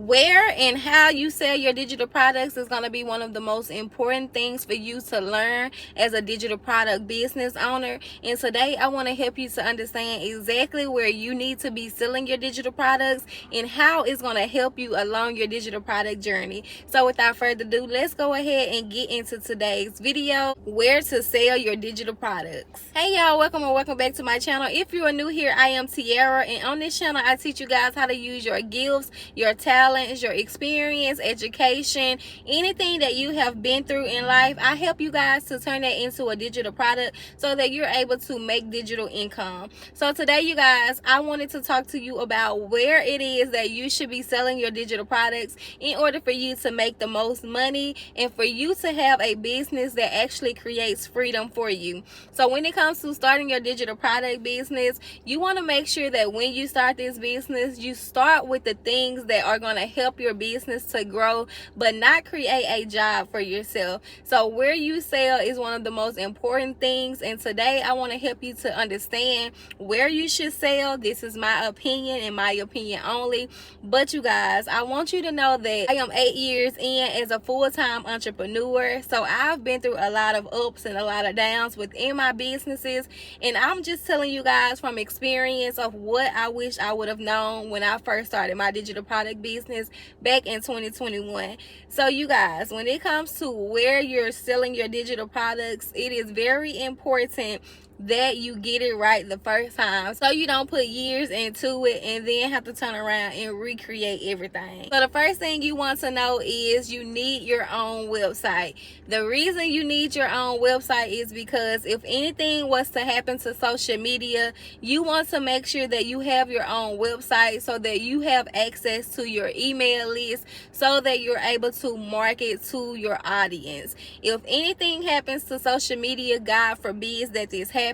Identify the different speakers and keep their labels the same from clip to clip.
Speaker 1: Where and how you sell your digital products is going to be one of the most important things for you to learn as a digital product business owner. And today I want to help you to understand exactly where you need to be selling your digital products and how it's going to help you along your digital product journey. So without further ado, let's go ahead and get into today's video, where to sell your digital products. Hey y'all, welcome back to my channel. If you are new here, I am Tiara, and on this channel I teach you guys how to use your gifts, your talents, your experience, education, anything that you have been through in life. I help you guys to turn that into a digital product so that you're able to make digital income. So today, you guys, I wanted to talk to you about where it is that you should be selling your digital products in order for you to make the most money and for you to have a business that actually creates freedom for you. So when it comes to starting your digital product business, you want to make sure that when you start this business, you start with the things that are going to help your business to grow, but not create a job for yourself. So where you sell is one of the most important things, and today I want to help you to understand where you should sell. This is my opinion and my opinion only, but you guys, I want you to know that I am 8 years in as a full-time entrepreneur. So I've been through a lot of ups and a lot of downs within my businesses, and I'm just telling you guys from experience of what I wish I would have known when I first started my digital product business back in 2021. So you guys, when it comes to where you're selling your digital products, it is very important that you get it right the first time, so you don't put years into it and then have to turn around and recreate everything. So the first thing you want to know is you need your own website. The reason you need your own website is because if anything was to happen to social media, you want to make sure that you have your own website so that you have access to your email list, so that you're able to market to your audience. If anything happens to social media, God forbid that this happens,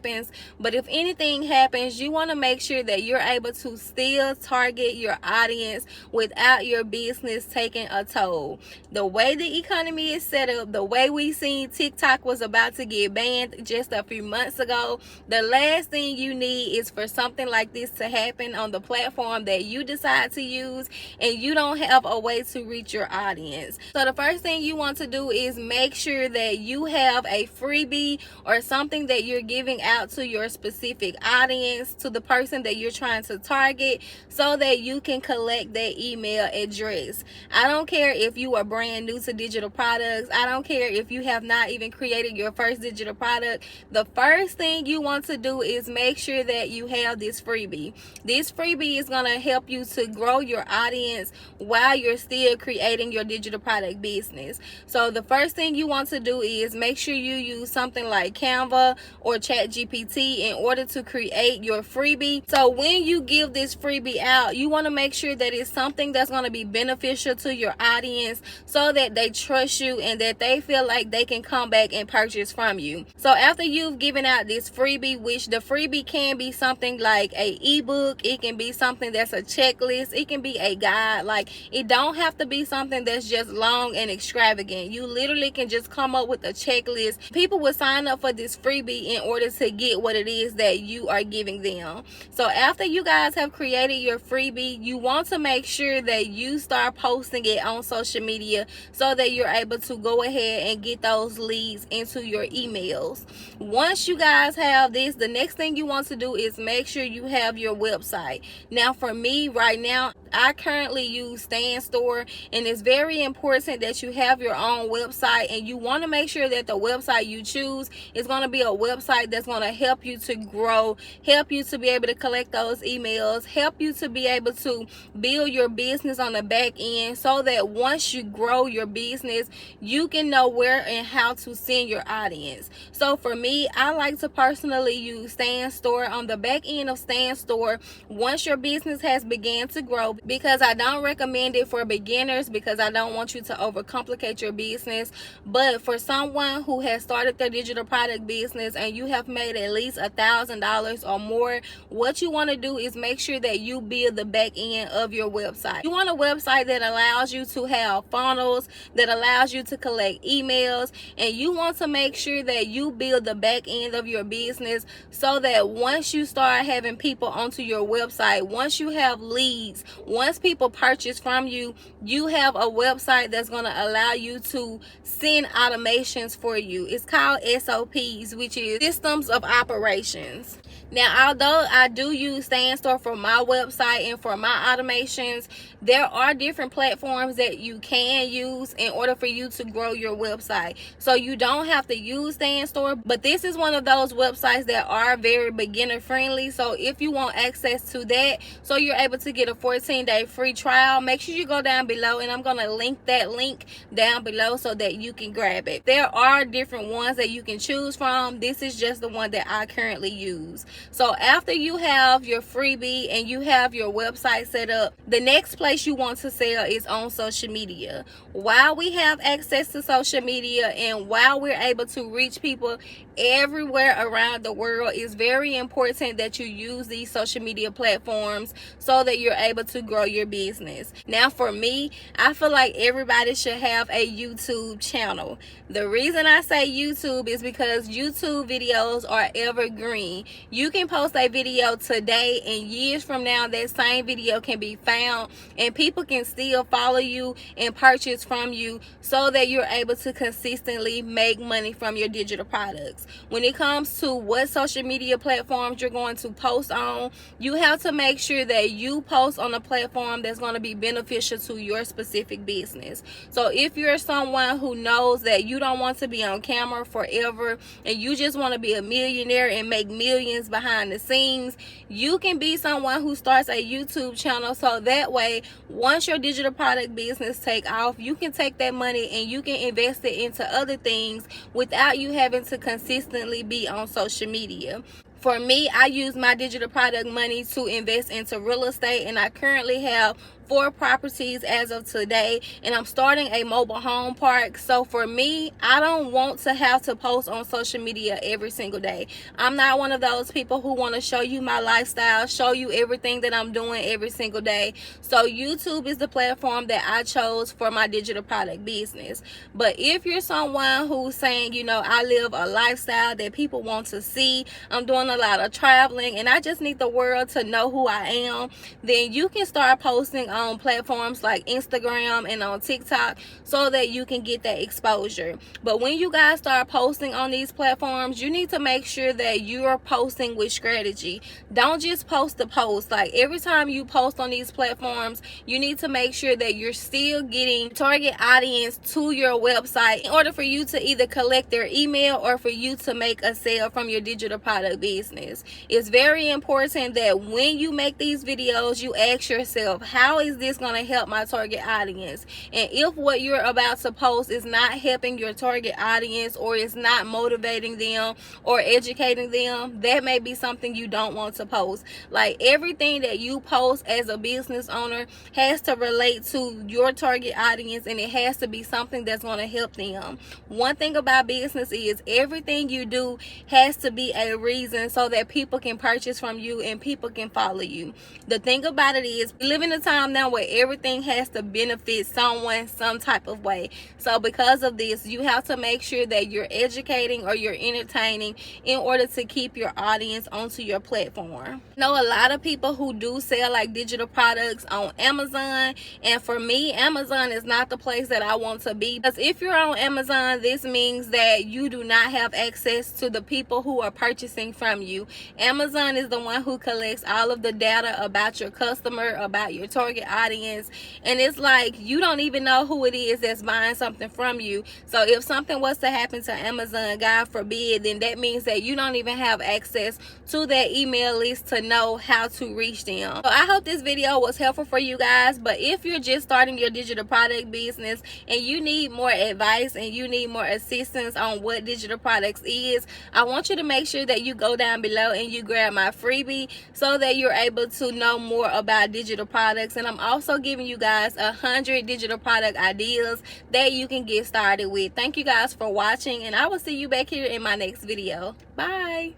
Speaker 1: but if anything happens, you want to make sure that you're able to still target your audience without your business taking a toll. The way the economy is set up, the way we seen TikTok was about to get banned just a few months ago, the last thing you need is for something like this to happen on the platform that you decide to use and you don't have a way to reach your audience. So the first thing you want to do is make sure that you have a freebie or something that you're giving out to your specific audience, to the person that you're trying to target, so that you can collect their email address. I don't care if you are brand new to digital products. I don't care if you have not even created your first digital product. The first thing you want to do is make sure that you have this freebie. This freebie is going to help you to grow your audience while you're still creating your digital product business. So the first thing you want to do is make sure you use something like Canva or ChatGPT in order to create your freebie. So when you give this freebie out, you want to make sure that it's something that's going to be beneficial to your audience, so that they trust you and that they feel like they can come back and purchase from you. So after you've given out this freebie, which the freebie can be something like a ebook, it can be something that's a checklist, it can be a guide. Like, it don't have to be something that's just long and extravagant. You literally can just come up with a checklist. People will sign up for this freebie in order to get what it is that you are giving them. So after you guys have created your freebie, you want to make sure that you start posting it on social media so that you're able to go ahead and get those leads into your emails. Once you guys have this, the next thing you want to do is make sure you have your website. Now for me right now, I currently use Stan Store, and it's very important that you have your own website, and you want to make sure that the website you choose is going to be a website that's going to help you to grow, help you to be able to collect those emails, help you to be able to build your business on the back end, so that once you grow your business, you can know where and how to send your audience. So for me, I like to personally use Stan Store. On the back end of Stan Store, once your business has began to grow, because I don't recommend it for beginners, because I don't want you to overcomplicate your business, but for someone who has started their digital product business and you have made at least $1,000 or more, what you want to do is make sure that you build the back end of your website. You want a website that allows you to have funnels, that allows you to collect emails, and you want to make sure that you build the back end of your business so that once you start having people onto your website, once you have leads, once people purchase from you, you have a website that's going to allow you to send automations for you. It's called SOPs, which is systems of operations. Now, although I do use SandStore for my website and for my automations, there are different platforms that you can use in order for you to grow your website. So you don't have to use SandStore, but this is one of those websites that are very beginner friendly. So if you want access to that, so you're able to get a 14-day free trial, make sure you go down below, and I'm going to link that link down below so that you can grab it. There are different ones that you can choose from. This is just the one that I currently use. So after you have your freebie and you have your website set up, the next place you want to sell is on social media. While we have access to social media and while we're able to reach people everywhere around the world, it's very important that you use these social media platforms so that you're able to grow your business. Now, for me, I feel like everybody should have a YouTube channel. The reason I say YouTube is because YouTube videos are evergreen. You can post a video today, and years from now that same video can be found and people can still follow you and purchase from you, so that you're able to consistently make money from your digital products. When it comes to what social media platforms you're going to post on, you have to make sure that you post on a platform that's going to be beneficial to your specific business. So if you're someone who knows that you don't want to be on camera forever and you just want to be a millionaire and make millions behind the scenes, you can be someone who starts a YouTube channel, so that way once your digital product business take off, you can take that money and you can invest it into other things without you having to consistently be on social media. For me, I use my digital product money to invest into real estate, and I currently have 4 properties as of today, and I'm starting a mobile home park. So for me, I don't want to have to post on social media every single day. I'm not one of those people who want to show you my lifestyle, show you everything that I'm doing every single day. So YouTube is the platform that I chose for my digital product business. But if you're someone who's saying, you know, I live a lifestyle that people want to see, I'm doing a lot of traveling, and I just need the world to know who I am, then you can start posting on platforms like Instagram and on TikTok so that you can get that exposure. But when you guys start posting on these platforms, you need to make sure that you're posting with strategy. Don't just post the post. Like, every time you post on these platforms, you need to make sure that you're still getting target audience to your website in order for you to either collect their email or for you to make a sale from your digital product business. It's very important that when you make these videos, you ask yourself, how is this going to help my target audience? And if what you're about to post is not helping your target audience, or is not motivating them or educating them, that may be something you don't want to post. Like, everything that you post as a business owner has to relate to your target audience, and it has to be something that's going to help them. One thing about business is everything you do has to be a reason so that people can purchase from you and people can follow you. The thing about it is, we live in a time now where everything has to benefit someone some type of way. So because of this, you have to make sure that you're educating or you're entertaining in order to keep your audience onto your platform. I know a lot of people who do sell like digital products on Amazon, and for me, Amazon is not the place that I want to be, because if you're on Amazon, this means that you do not have access to the people who are purchasing from you. Amazon is the one who collects all of the data about your customer, about your target audience, and it's like you don't even know who it is that's buying something from you. So if something was to happen to Amazon, God forbid, then that means that you don't even have access to that email list to know how to reach them. So I hope this video was helpful for you guys. But if you're just starting your digital product business and you need more advice and you need more assistance on what digital products is, I want you to make sure that you go down below and you grab my freebie so that you're able to know more about digital products. And I'm also giving you guys 100 digital product ideas that you can get started with. Thank you guys for watching, and I will see you back here in my next video. Bye.